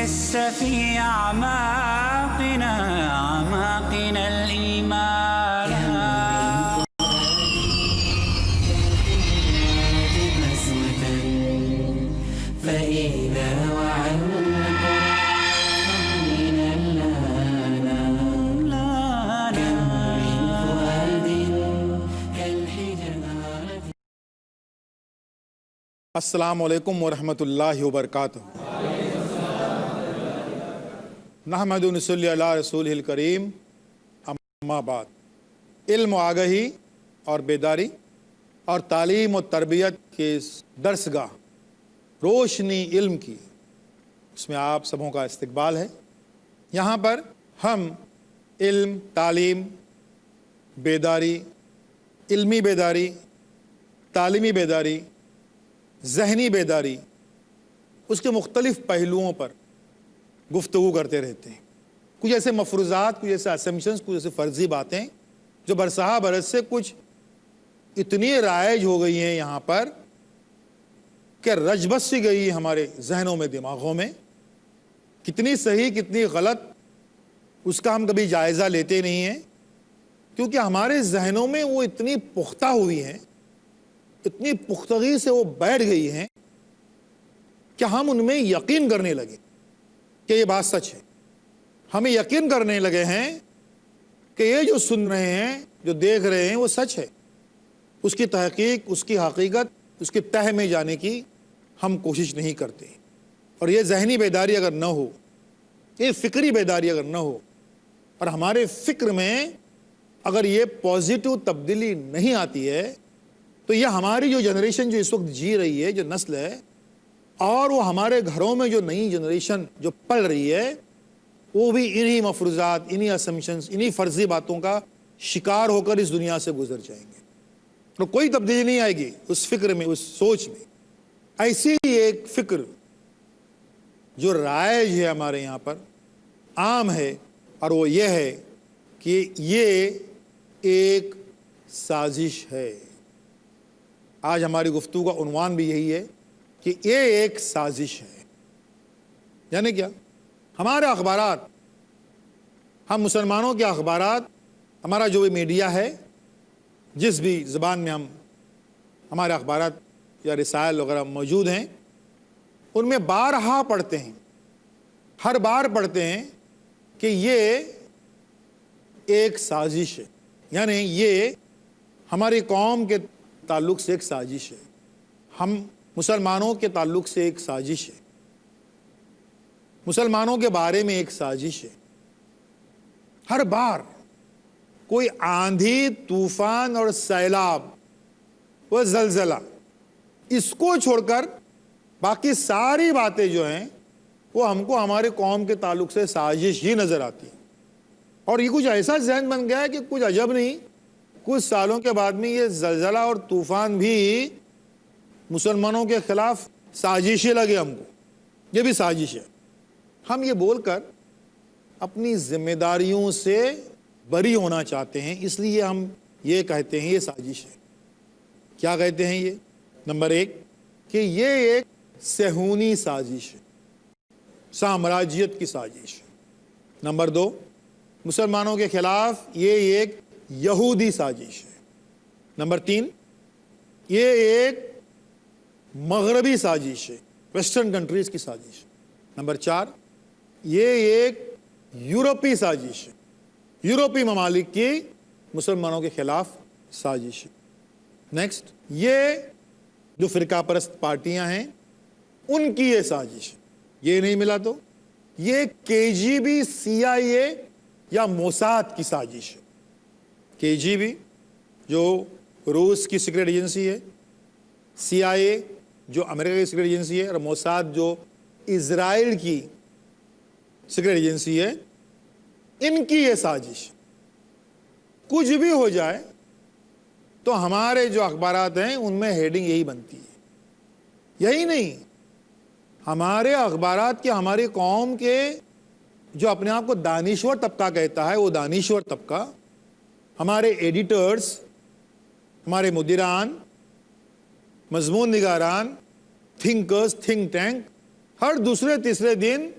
لسه في أعماقنا الإيمان فإذا وعى القرآن من اللانا كم من فؤاد كالحجارة. السلام علیکم ورحمۃ اللہ وبرکاتہ. نحمد و نصلی علی رسول الکریم. اما بعد، علم و آگہی اور بیداری اور تعلیم و تربیت کے درسگاہ روشنی علم کی، اس میں آپ سبوں کا استقبال ہے. یہاں پر ہم علم، تعلیم، بیداری، علمی بیداری، تعلیمی بیداری، ذہنی بیداری، اس کے مختلف پہلوؤں پر گفتگو کرتے رہتے ہیں. کچھ ایسے مفروضات، کچھ ایسے اسمپشنز، کچھ ایسے فرضی باتیں جو برسہ برس سے کچھ اتنی رائج ہو گئی ہیں یہاں پر کہ رج بس سی گئی ہمارے ذہنوں میں، دماغوں میں. کتنی صحیح کتنی غلط اس کا ہم کبھی جائزہ لیتے نہیں ہیں، کیونکہ ہمارے ذہنوں میں وہ اتنی پختہ ہوئی ہیں، اتنی پختگی سے وہ بیٹھ گئی ہیں کہ ہم ان میں یقین کرنے لگے کہ یہ بات سچ ہے. ہمیں یقین کرنے لگے ہیں کہ یہ جو سن رہے ہیں، جو دیکھ رہے ہیں، وہ سچ ہے. اس کی تحقیق، اس کی حقیقت، اس کے تہ میں جانے کی ہم کوشش نہیں کرتے. اور یہ ذہنی بیداری اگر نہ ہو، یہ فکری بیداری اگر نہ ہو، اور ہمارے فکر میں اگر یہ پازیٹو تبدیلی نہیں آتی ہے، تو یہ ہماری جو جنریشن جو اس وقت جی رہی ہے، جو نسل ہے، اور وہ ہمارے گھروں میں جو نئی جنریشن جو پل رہی ہے، وہ بھی انہی مفروضات، انہی اسمپشنز، انہی فرضی باتوں کا شکار ہو کر اس دنیا سے گزر جائیں گے. تو کوئی تبدیلی نہیں آئے گی اس فکر میں، اس سوچ میں. ایسی ہی ایک فکر جو رائج ہے ہمارے یہاں پر، عام ہے، اور وہ یہ ہے کہ یہ ایک سازش ہے. آج ہماری گفتگو کا عنوان بھی یہی ہے کہ یہ ایک سازش ہے. یعنی کیا؟ ہمارے اخبارات، ہم مسلمانوں کے اخبارات، ہمارا جو بھی میڈیا ہے، جس بھی زبان میں ہمارے اخبارات یا رسائل وغیرہ موجود ہیں، ان میں بارہا پڑھتے ہیں، ہر بار پڑھتے ہیں کہ یہ ایک سازش ہے. یعنی یہ ہماری قوم کے تعلق سے ایک سازش ہے، ہم مسلمانوں کے تعلق سے ایک سازش ہے، مسلمانوں کے بارے میں ایک سازش ہے. ہر بار کوئی آندھی، طوفان اور سیلاب و زلزلہ، اس کو چھوڑ کر باقی ساری باتیں جو ہیں وہ ہم کو ہمارے قوم کے تعلق سے سازش ہی نظر آتی ہے. اور یہ کچھ ایسا ذہن بن گیا ہے کہ کچھ عجب نہیں، کچھ سالوں کے بعد میں یہ زلزلہ اور طوفان بھی مسلمانوں کے خلاف سازشی لگے ہم کو، یہ بھی سازش ہے. ہم یہ بول کر اپنی ذمہ داریوں سے بری ہونا چاہتے ہیں، اس لیے ہم یہ کہتے ہیں یہ سازش ہے. کیا کہتے ہیں یہ؟ نمبر ایک کہ یہ ایک صہیونی سازش ہے، سامراجیت کی سازش ہے. نمبر دو، مسلمانوں کے خلاف یہ ایک یہودی سازش ہے. نمبر تین، یہ ایک مغربی سازش ہے، ویسٹرن کنٹریز کی سازش. نمبر چار، یہ ایک یورپی سازش ہے، یورپی ممالک کی مسلمانوں کے خلاف سازش ہے. نیکسٹ، یہ جو فرقہ پرست پارٹیاں ہیں ان کی یہ سازش ہے. یہ نہیں ملا تو یہ KGB CIA یا موساد کی سازش ہے. KGB جو روس کی سیکریٹ ایجنسی ہے، CIA جو امریکہ کی سیکریٹ ایجنسی ہے، اور موساد جو اسرائیل کی سیکریٹ ایجنسی ہے، ان کی یہ سازش. کچھ بھی ہو جائے تو ہمارے جو اخبارات ہیں ان میں ہیڈنگ یہی بنتی ہے. یہی نہیں، ہمارے اخبارات کے، ہماری قوم کے جو اپنے آپ کو دانشور طبقہ کہتا ہے، وہ دانشور طبقہ، ہمارے ایڈیٹرز، ہمارے مدیران، مضمون نگاران، تھنکرز، تھنک ٹینک، ہر دوسرے تیسرے دن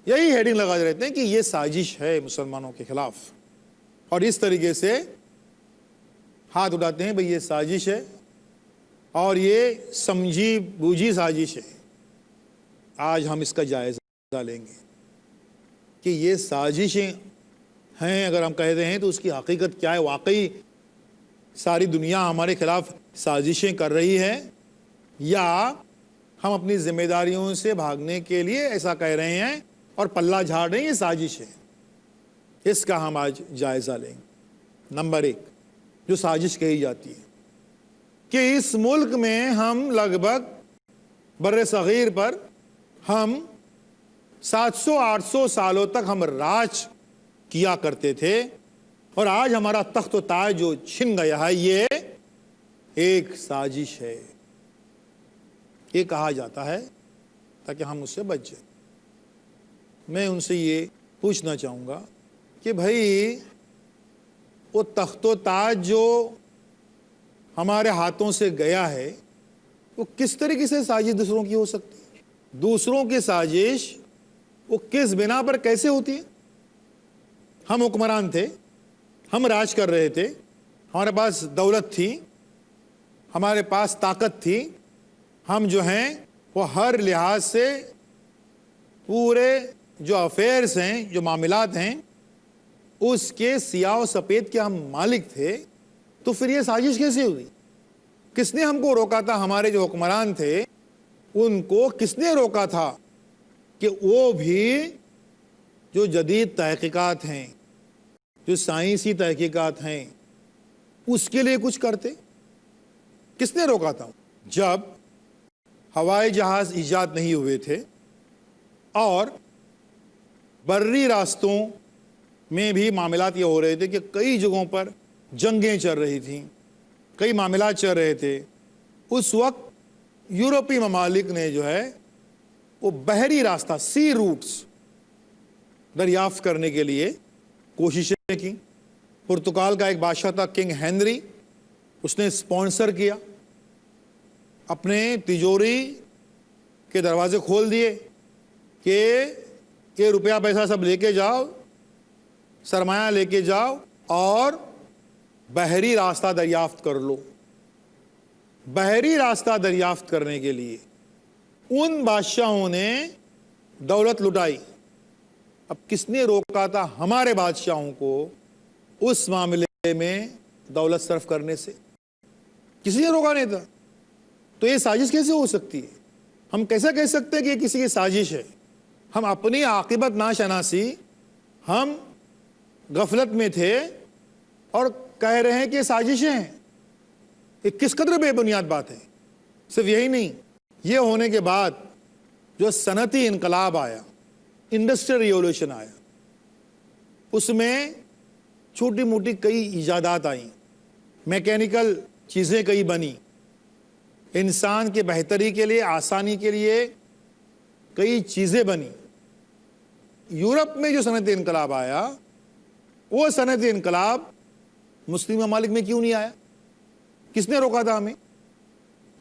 یہی ہیڈنگ لگاتے رہتے ہیں کہ یہ سازش ہے مسلمانوں کے خلاف، اور اس طریقے سے ہاتھ اٹھاتے ہیں بھئی یہ سازش ہے اور یہ سمجھی بوجھی سازش ہے۔ آج ہم اس کا جائزہ لیں گے کہ یہ سازشیں ہیں اگر ہم کہتے ہیں تو اس کی حقیقت کیا ہے۔ واقعی ساری دنیا ہمارے خلاف سازشیں کر رہی ہے یا ہم اپنی ذمہ داریوں سے بھاگنے کے لیے ایسا کہہ رہے ہیں اور پلہ جھاڑ رہے ہیں یہ سازش ہے؟ اس کا ہم آج جائزہ لیں گے۔ نمبر 1 جو سازش کہی جاتی ہے کہ اس ملک میں ہم لگ بھگ بر صغیر پر ہم 700-800 سالوں تک ہم راج کیا کرتے تھے اور آج ہمارا تخت و تاج جو چھن گیا ہے یہ ایک سازش ہے، یہ کہا جاتا ہے تاکہ ہم اس سے بچ جائیں۔ میں ان سے یہ پوچھنا چاہوں گا کہ بھائی وہ تخت و تاج جو ہمارے ہاتھوں سے گیا ہے وہ کس طریقے سے سازش دوسروں کی ہو سکتی ہے؟ دوسروں کی سازش وہ کس بنا پر کیسے ہوتی ہے؟ ہم حکمران تھے، ہم راج کر رہے تھے، ہمارے پاس دولت تھی، ہمارے پاس طاقت تھی، ہم جو ہیں وہ ہر لحاظ سے پورے جو افیئرس ہیں، جو معاملات ہیں اس کے سیاہ و سفید کے ہم مالک تھے، تو پھر یہ سازش کیسے ہوئی؟ کس نے ہم کو روکا تھا؟ ہمارے جو حکمران تھے ان کو کس نے روکا تھا کہ وہ بھی جو جدید تحقیقات ہیں، جو سائنسی تحقیقات ہیں اس کے لیے کچھ کرتے؟ کس نے روکا تھا؟ جب ہوائی جہاز ایجاد نہیں ہوئے تھے اور بری راستوں میں بھی معاملات یہ ہو رہے تھے کہ کئی جگہوں پر جنگیں چل رہی تھیں، کئی معاملات چل رہے تھے، اس وقت یورپی ممالک نے جو ہے وہ بحری راستہ سی روٹس دریافت کرنے کے لیے کوششیں کی۔ پرتگال کا ایک بادشاہ تھا کنگ ہنری، اس نے اسپانسر کیا، اپنے تجوری کے دروازے کھول دیے کہ یہ روپیہ پیسہ سب لے کے جاؤ، سرمایہ لے کے جاؤ اور بحری راستہ دریافت کر لو۔ بحری راستہ دریافت کرنے کے لیے ان بادشاہوں نے دولت لٹائی۔ اب کس نے روکا تھا ہمارے بادشاہوں کو اس معاملے میں دولت صرف کرنے سے؟ کسی نے روکا نہیں تھا۔ تو یہ سازش کیسے ہو سکتی ہے؟ ہم کیسا کہہ سکتے ہیں کہ یہ کسی کی سازش ہے؟ ہم اپنی عاقبت ناشناسی، ہم غفلت میں تھے اور کہہ رہے ہیں کہ یہ سازشیں ہیں۔ یہ کس قدر بے بنیاد بات ہے۔ صرف یہی نہیں، یہ ہونے کے بعد جو صنعتی انقلاب آیا، انڈسٹریل ریولوشن آیا، اس میں چھوٹی موٹی کئی ایجادات آئیں، میکینیکل چیزیں کئی بنی، انسان کے بہتری کے لیے، آسانی کے لیے کئی چیزیں بنی۔ یورپ میں جو صنعتی انقلاب آیا وہ صنعتی انقلاب مسلم ممالک میں کیوں نہیں آیا؟ کس نے روکا تھا ہمیں؟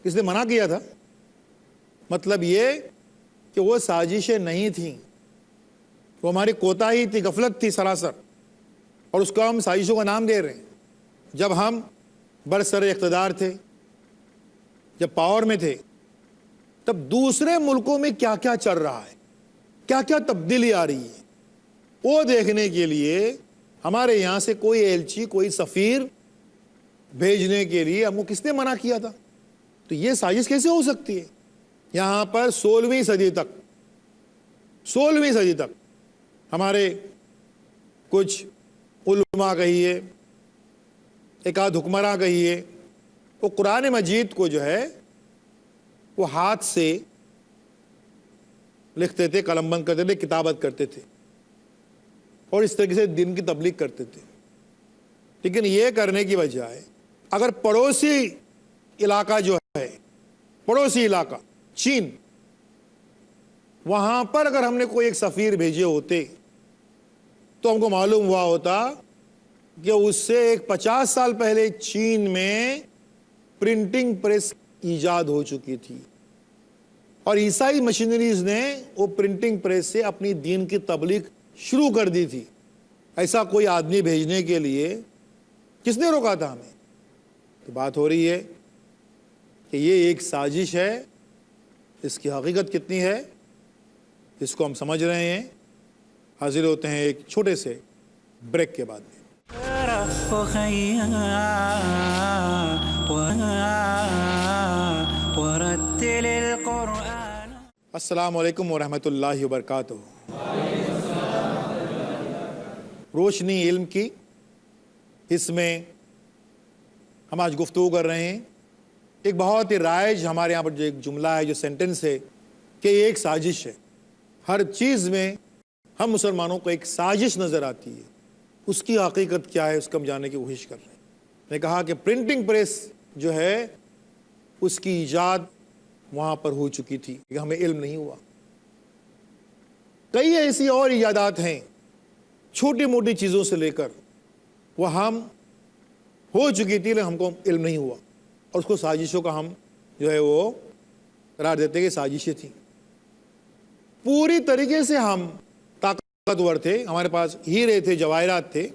کس نے منع کیا تھا؟ مطلب یہ کہ وہ سازشیں نہیں تھیں، وہ ہماری کوتاہی تھی، غفلت تھی سراسر، اور اس کو ہم سازشوں کا نام دے رہے ہیں۔ جب ہم برسر اقتدار تھے، جب پاور میں تھے، تب دوسرے ملکوں میں کیا کیا چل رہا ہے، کیا کیا تبدیلی آ رہی ہے، وہ دیکھنے کے لیے ہمارے یہاں سے کوئی ایلچی، کوئی سفیر بھیجنے کے لیے ہم کو کس نے منع کیا تھا؟ تو یہ سازش کیسے ہو سکتی ہے؟ یہاں پر 16ویں صدی تک ہمارے کچھ علماء کہیے، ایک آدھ حکمراں کہیے، وہ قرآن مجید کو جو ہے وہ ہاتھ سے لکھتے تھے، قلم بند کرتے تھے، کتابت کرتے تھے اور اس طریقے سے دین کی تبلیغ کرتے تھے۔ لیکن یہ کرنے کی بجائے اگر پڑوسی علاقہ جو ہے، پڑوسی علاقہ چین، وہاں پر اگر ہم نے کوئی ایک سفیر بھیجے ہوتے تو ہم کو معلوم ہوا ہوتا کہ اس سے ایک 50 سال پہلے چین میں پرنٹنگ پریس ایجاد ہو چکی تھی، اور عیسائی مشینریز نے وہ پرنٹنگ پریس سے اپنی دین کی تبلیغ شروع کر دی تھی. ایسا کوئی آدمی بھیجنے کے لیے کس نے روکا تھا ہمیں؟ تو بات ہو رہی ہے کہ یہ ایک سازش ہے. اس کی حقیقت کتنی ہے اس کو ہم سمجھ رہے ہیں. حاضر ہوتے ہیں ایک چھوٹے سے بریک کے بعد میں. ورتل القرآن. السلام علیکم ورحمۃ اللہ وبرکاتہ. روشنی علم کی اس میں ہم آج گفتگو کر رہے ہیں. ایک بہت ہی رائج ہمارے یہاں پر جو ایک جملہ ہے، جو سینٹنس ہے کہ یہ ایک سازش ہے. ہر چیز میں ہم مسلمانوں کو ایک سازش نظر آتی ہے. اس کی حقیقت کیا ہے اس کو ہم جاننے کی کوشش کر رہے ہیں. میں نے کہا کہ پرنٹنگ پریس جو ہے اس کی ایجاد وہاں پر ہو چکی تھی، ہمیں علم نہیں ہوا. کئی ایسی اور ایجادات ہیں چھوٹی موٹی چیزوں سے لے کر وہ ہم ہو چکی تھی لیکن ہم کو علم نہیں ہوا، اور اس کو سازشوں کا ہم جو ہے وہ قرار دیتے کہ سازشیں تھیں. پوری طریقے سے ہم طاقتور تھے، ہمارے پاس ہیرے تھے، جواہرات تھے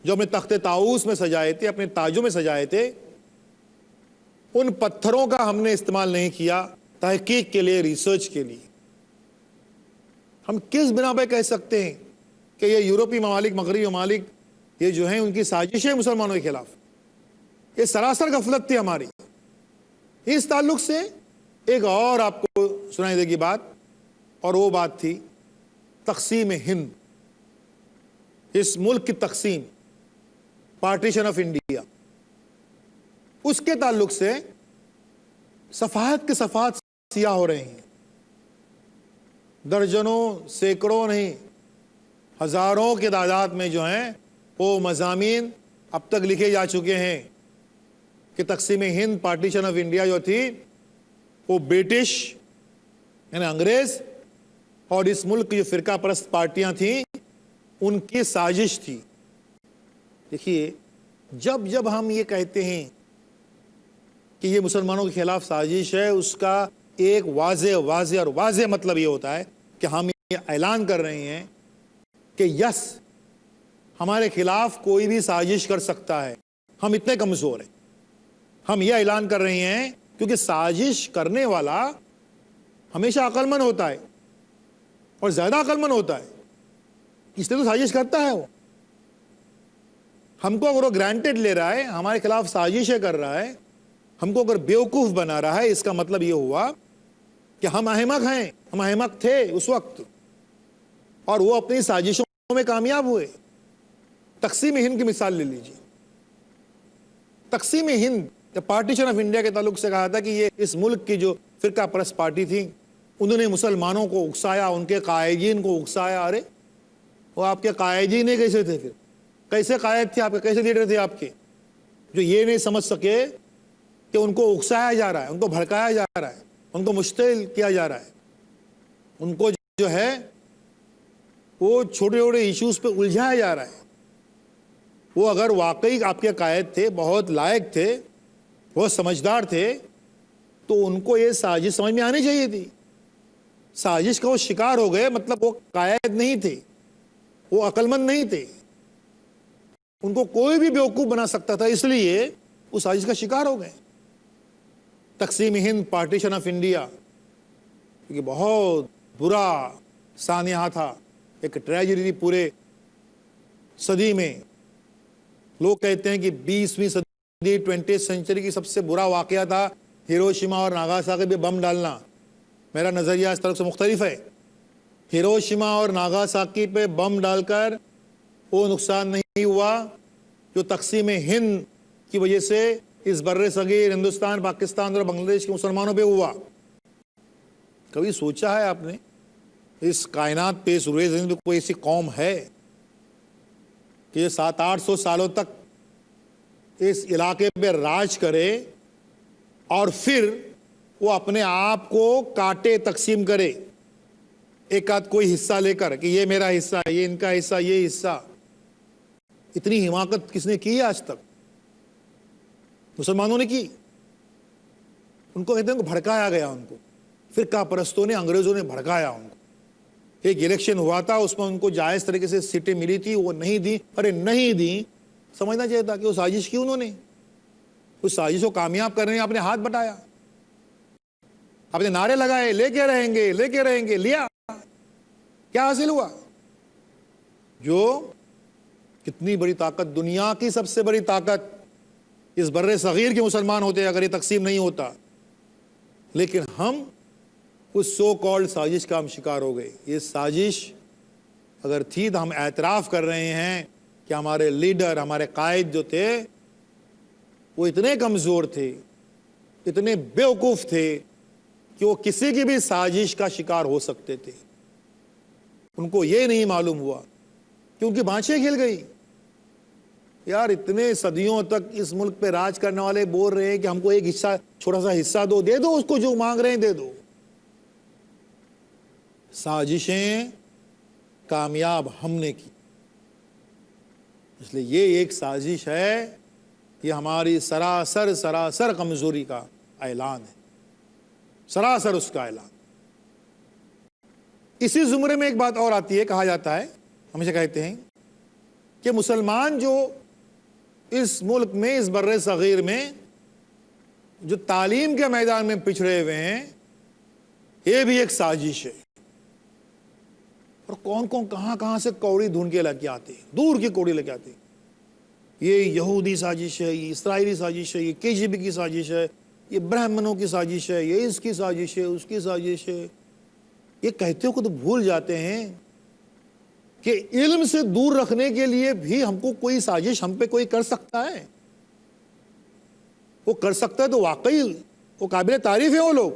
جو اپنے تخت طاؤس میں سجائے تھے، اپنے تاجوں میں سجائے تھے. ان پتھروں کا ہم نے استعمال نہیں کیا تحقیق کے لیے، ریسرچ کے لیے. ہم کس بنا پہ کہہ سکتے ہیں کہ یہ یورپی ممالک، مغربی ممالک یہ جو ہیں ان کی سازشیں مسلمانوں کے خلاف؟ یہ سراسر غفلت تھی ہماری. اس تعلق سے ایک اور آپ کو سنائی دے گی بات، اور وہ بات تھی تقسیم ہند، اس ملک کی تقسیم، پارٹیشن آف انڈیا. اس کے تعلق سے صفحات کے صفحات سیاہ ہو رہے ہیں. درجنوں، سینکڑوں نہیں، ہزاروں کے تعداد میں جو ہیں وہ مضامین اب تک لکھے جا چکے ہیں کہ تقسیم ہند، پارٹیشن آف انڈیا جو تھی وہ برٹش یعنی انگریز اور اس ملک کی جو فرقہ پرست پارٹیاں تھیں ان کی سازش تھی. دیکھیے، جب جب ہم یہ کہتے ہیں کہ یہ مسلمانوں کے خلاف سازش ہے، اس کا ایک واضح مطلب یہ ہوتا ہے کہ ہم یہ اعلان کر رہے ہیں کہ یس، ہمارے خلاف کوئی بھی سازش کر سکتا ہے. ہم اتنے کمزور ہیں. ہم یہ اعلان کر رہے ہیں کیونکہ سازش کرنے والا ہمیشہ عقل مند ہوتا ہے اور زیادہ عقل مند ہوتا ہے، اس لیے تو سازش کرتا ہے. وہ ہم کو اگر وہ گرانٹیڈ لے رہا ہے، ہمارے خلاف سازشیں کر رہا ہے، ہم کو اگر بیوقوف بنا رہا ہے، اس کا مطلب یہ ہوا کہ ہم احمق ہیں. ہم احمق تھے اس وقت اور وہ اپنی سازشوں میں کامیاب ہوئے. تقسیم ہند کی مثال لے لیجیے. تقسیم ہند، پارٹیشن آف انڈیا کے تعلق سے کہا تھا کہ یہ اس ملک کی جو فرقہ پرست پارٹی تھی انہوں نے مسلمانوں کو اکسایا، ان کے قائدین کو اکسایا. ارے وہ آپ کے قائدین ہی کیسے تھے؟ پھر کیسے قائد تھے آپ کے، کیسے لیڈر تھے آپ کے، جو یہ نہیں سمجھ سکے کہ ان کو اکسایا جا رہا ہے، ان کو بھڑکایا جا رہا ہے، ان کو مشتعل کیا جا رہا ہے، ان کو جو ہے وہ چھوٹے چھوٹے ایشوز پہ الجھایا جا رہا ہے. وہ اگر واقعی آپ کے قائد تھے، بہت لائق تھے، بہت سمجھدار تھے، تو ان کو یہ سازش سمجھ میں آنی چاہیے تھی. سازش کا وہ شکار ہو گئے، مطلب وہ قائد نہیں تھے، وہ عقل مند نہیں تھے، ان کو کوئی بھی بیوقوف بنا سکتا تھا، اس لیے وہ سازش کا شکار ہو گئے. تقسیم ہند، پارٹیشن آف انڈیا، کیونکہ بہت برا سانحہ تھا، ایک ٹریجڈی پورے صدی میں. لوگ کہتے ہیں کہ 20ویں صدی، 20th سینچری کی سب سے برا واقعہ تھا ہیروشیما اور ناگاساکی پہ بم ڈالنا. میرا نظریہ اس طرح سے مختلف ہے. ہیروشیما اور ناگاساکی پہ بم ڈال کر وہ نقصان نہیں ہوا جو تقسیم ہند کی وجہ سے اس بر صغیر ہندوستان، پاکستان اور بنگلہ دیش کے مسلمانوں پہ ہوا. کبھی سوچا ہے آپ نے اس کائنات پہ، اس روئے زمین پہ کوئی ایسی قوم ہے کہ یہ 700-800 سالوں تک اس علاقے پہ راج کرے اور پھر وہ اپنے آپ کو کاٹے، تقسیم کرے، ایک آدھ کوئی حصہ لے کر کہ یہ میرا حصہ، یہ ان کا حصہ، یہ حصہ؟ اتنی حماقت کس نے کی ہے آج تک؟ مسلمانوں نے کی. ان کو کہتے ہیں کہ بھڑکایا گیا ان کو. فرقہ پرستوں نے، انگریزوں نے بھڑکایا ان کو. ایک الیکشن ہوا تھا، اس میں ان کو جائز طریقے سے سیٹیں ملی تھی، وہ نہیں دی. ارے نہیں دی، سمجھنا چاہیے تھا کہ وہ سازش کی انہوں نے. اس سازش کو کامیاب کرنے اپنے ہاتھ بٹایا، اپنے نعرے لگائے، لے کے رہیں گے، لے کے رہیں گے. لیا، کیا حاصل ہوا؟ جو کتنی بڑی طاقت، دنیا کی سب سے بڑی طاقت اس بر صغیر کے مسلمان ہوتے اگر یہ تقسیم نہیں ہوتا. لیکن ہم اس سو کالڈ سازش کا ہم شکار ہو گئے. یہ سازش اگر تھی تو ہم اعتراف کر رہے ہیں کہ ہمارے لیڈر، ہمارے قائد جو تھے وہ اتنے کمزور تھے، اتنے بیوقوف تھے کہ وہ کسی کی بھی سازش کا شکار ہو سکتے تھے. ان کو یہ نہیں معلوم ہوا کہ ان کی بانچیں کھل گئی. یار اتنے صدیوں تک اس ملک پہ راج کرنے والے بول رہے ہیں کہ ہم کو ایک حصہ، چھوٹا سا حصہ دو، دے دو اس کو، جو مانگ رہے ہیں دے دو. سازشیں کامیاب ہم نے کی. اس لیے یہ ایک سازش ہے، یہ ہماری سراسر کمزوری کا اعلان ہے، سراسر اس کا اعلان. اسی زمرے میں ایک بات اور آتی ہے، کہا جاتا ہے، ہمیشہ کہتے ہیں کہ مسلمان جو اس ملک میں، اس بر صغیر میں جو تعلیم کے میدان میں پچھڑے ہوئے ہیں، یہ بھی ایک سازش ہے. اور کون کون کہاں سے کوڑی ڈھونڈ کے لے کے آتے ہیں، دور کی کوڑی لے کے آتے ہیں. یہ یہودی سازش ہے، یہ اسرائیلی سازش ہے، یہ KGB کی سازش ہے، یہ برہمنوں کی سازش ہے، یہ اس کی سازش ہے، اس کی سازش ہے. یہ کہتے ہو کہ تو بھول جاتے ہیں کہ علم سے دور رکھنے کے لیے بھی ہم کو کوئی سازش ہم پہ کوئی کر سکتا ہے. وہ کر سکتا ہے تو واقعی وہ قابل تعریف ہے وہ لوگ،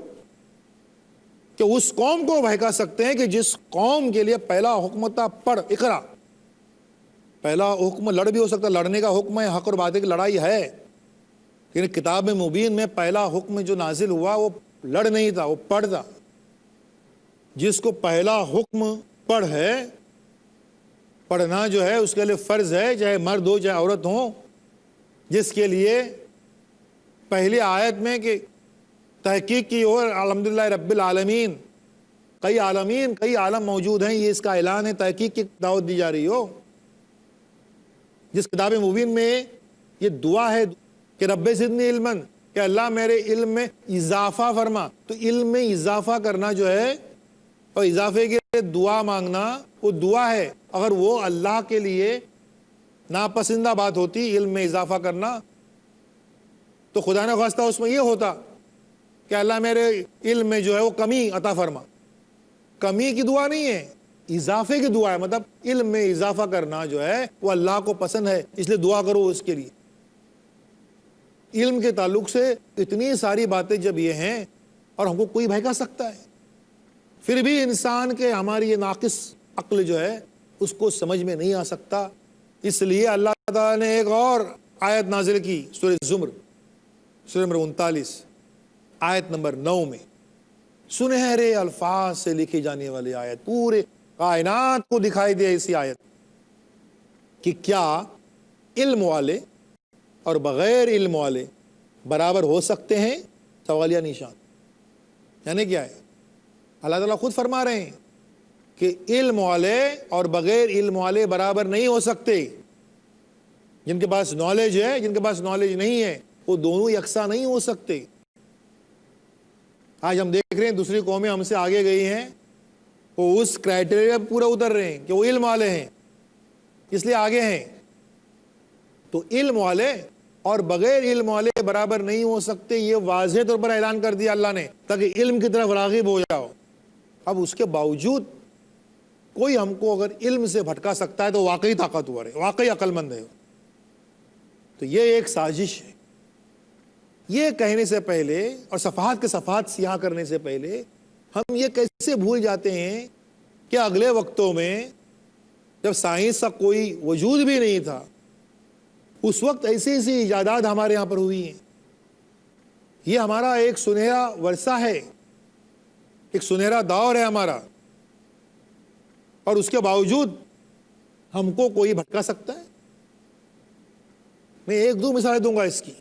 کہ اس قوم کو بہکا سکتے ہیں کہ جس قوم کے لیے پہلا حکم تھا پڑھ اقرا. پہلا حکم لڑ بھی ہو سکتا ہے، لڑنے کا حکم ہے، حق اور باطل کی لڑائی ہے، لیکن کتاب مبین میں پہلا حکم جو نازل ہوا وہ لڑ نہیں تھا، وہ پڑھ تھا. جس کو پہلا حکم پڑھ ہے، پڑھنا جو ہے اس کے لیے فرض ہے، چاہے مرد ہو چاہے عورت ہو. جس کے لیے پہلی آیت میں کہ تحقیق کی اور الحمدللہ رب العالمین، کئی عالمین، کئی عالم موجود ہیں، یہ اس کا اعلان ہے، تحقیق کی دعوت دی جا رہی ہو. جس کتاب مبین میں یہ دعا ہے کہ رب زدنی علما، کہ اللہ میرے علم میں اضافہ فرما. تو علم میں اضافہ کرنا جو ہے اور اضافے کے لیے دعا مانگنا، وہ دعا ہے. اگر وہ اللہ کے لیے ناپسندہ بات ہوتی علم میں اضافہ کرنا، تو خدا نہ خواستہ اس میں یہ ہوتا کہ اللہ میرے علم میں جو ہے وہ کمی عطا فرما. کمی کی دعا نہیں ہے، اضافے کی دعا ہے. مطلب علم میں اضافہ کرنا جو ہے وہ اللہ کو پسند ہے، اس لیے دعا کرو اس کے لیے. علم کے تعلق سے اتنی ساری باتیں جب یہ ہیں اور ہم کو کوئی بہکا سکتا ہے، پھر بھی انسان کے ہماری یہ ناقص عقل جو ہے اس کو سمجھ میں نہیں آ سکتا. اس لیے اللہ تعالیٰ نے ایک اور آیت نازل کی، سورہ زمر، سورہ نمبر 39 آیت نمبر 9 میں. سنہرے الفاظ سے لکھی جانے والی آیت، پورے کائنات کو دکھائی دے اسی آیت کہ کیا علم والے اور بغیر علم والے برابر ہو سکتے ہیں؟ سوالیہ نشان. یعنی کیا ہے؟ اللہ تعالیٰ خود فرما رہے ہیں کہ علم والے اور بغیر علم والے برابر نہیں ہو سکتے. جن کے پاس نالج ہے، جن کے پاس نالج نہیں ہے، وہ دونوں یکساں نہیں ہو سکتے. آج ہم دیکھ رہے ہیں دوسری قومیں ہم سے آگے گئی ہیں، وہ اس کرائٹیریا پورا اتر رہے ہیں کہ وہ علم والے ہیں، اس لیے آگے ہیں. تو علم والے اور بغیر علم والے برابر نہیں ہو سکتے، یہ واضح طور پر اعلان کر دیا اللہ نے، تاکہ علم کی طرف راغب ہو جاؤ. اب اس کے باوجود کوئی ہم کو اگر علم سے بھٹکا سکتا ہے تو واقعی طاقتور ہے، واقعی عقل مند ہے. تو یہ ایک سازش ہے. یہ کہنے سے پہلے اور صفحات کے صفحات سیاہ کرنے سے پہلے ہم یہ کیسے بھول جاتے ہیں کہ اگلے وقتوں میں جب سائنس کا کوئی وجود بھی نہیں تھا، اس وقت ایسی ایسی ایجادات ہمارے یہاں پر ہوئی ہیں. یہ ہمارا ایک سنہرا ورثہ ہے، ایک سنہرا دور ہے ہمارا، اور اس کے باوجود ہم کو کوئی بھٹکا سکتا ہے. میں ایک دو مثالیں دوں گا اس کی،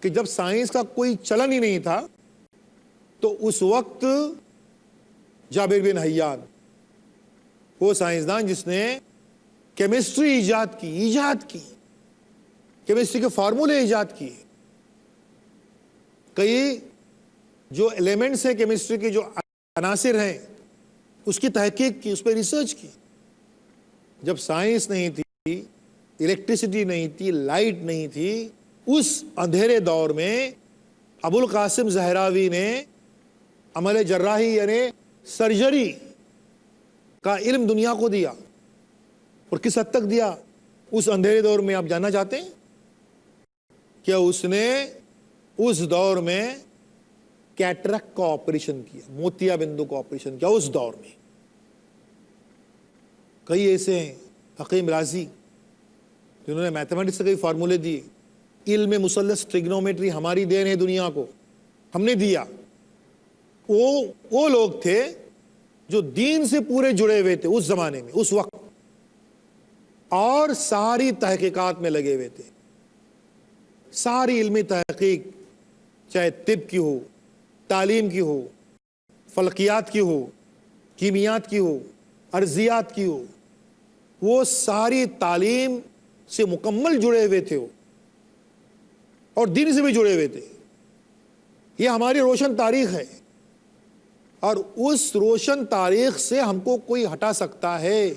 کہ جب سائنس کا کوئی چلن ہی نہیں تھا تو اس وقت جابر بن حیان، وہ سائنسدان جس نے کیمسٹری ایجاد کی، کیمسٹری کے فارمولے ایجاد کیے، کئی جو ایلیمنٹس ہیں کیمسٹری کے، جو عناصر ہیں، اس کی تحقیق کی، اس پہ ریسرچ کی. جب سائنس نہیں تھی، الیکٹریسٹی نہیں تھی، لائٹ نہیں تھی، اس اندھیرے دور میں ابو القاسم زہراوی نے عمل جراحی یعنی سرجری کا علم دنیا کو دیا. اور کس حد تک دیا اس اندھیرے دور میں، آپ جاننا چاہتے ہیں؟ کہ اس نے اس دور میں کیٹرک کا آپریشن کیا، موتیا بندو کا آپریشن کیا اس دور میں. کئی ایسے ہیں، حکیم رازی، جنہوں نے میتھمیٹکس سے کئی فارمولے دیے. علم مثلث ٹریگنومیٹری ہماری دین ہے دنیا کو، ہم نے دیا. وہ لوگ تھے جو دین سے پورے جڑے ہوئے تھے اس زمانے میں، اس وقت، اور ساری تحقیقات میں لگے ہوئے تھے. ساری علمی تحقیق، چاہے طب کی ہو، تعلیم کی ہو، فلکیات کی ہو، کیمیات کی ہو، ارضیات کی ہو، وہ ساری تعلیم سے مکمل جڑے ہوئے تھے، اور دین سے بھی جڑے ہوئے تھے. یہ ہماری روشن تاریخ ہے، اور اس روشن تاریخ سے ہم کو کوئی ہٹا سکتا ہے؟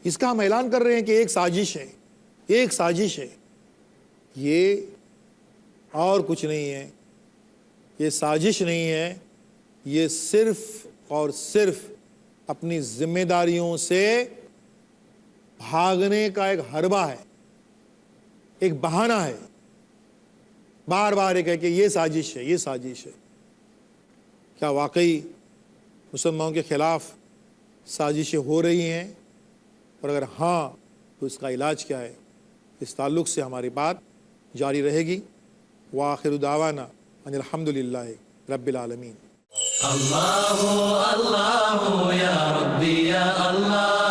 اس کا ہم اعلان کر رہے ہیں کہ ایک سازش ہے، ایک سازش ہے. یہ اور کچھ نہیں ہے، یہ سازش نہیں ہے، یہ صرف اور صرف اپنی ذمہ داریوں سے بھاگنے کا ایک حربہ ہے، ایک بہانہ ہے. بار بار یہ کہہ کہ یہ سازش ہے، یہ سازش ہے. کیا واقعی مسلمانوں کے خلاف سازشیں ہو رہی ہیں؟ اور اگر ہاں تو اس کا علاج کیا ہے؟ اس تعلق سے ہماری بات جاری رہے گی. وآخر دعوانا ان الحمدللہ رب العالمین. اللہ یا ربی یا اللہ.